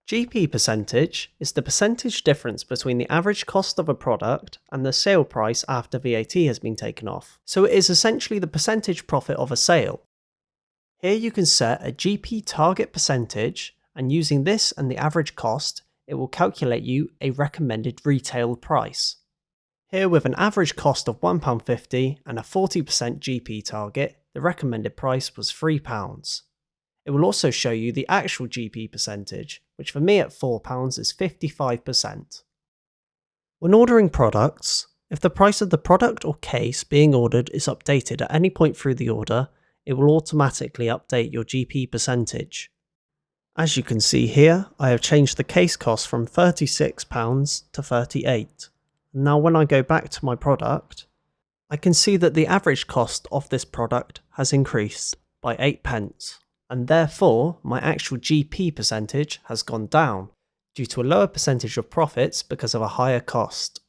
GP percentage is the percentage difference between the average cost of a product and the sale price after VAT has been taken off. So it is essentially the percentage profit of a sale. Here you can set a GP target percentage, and using this and the average cost, it will calculate you a recommended retail price. Here, with an average cost of £1.50 and a 40% GP target, the recommended price was £3. It will also show you the actual GP percentage, which for me at £4 is 55%. When ordering products, if the price of the product or case being ordered is updated at any point through the order, it will automatically update your GP percentage. As you can see here, I have changed the case cost from £36 to £38. Now when I go back to my product, I can see that the average cost of this product has increased by 8p, and therefore my actual GP percentage has gone down due to a lower percentage of profits because of a higher cost.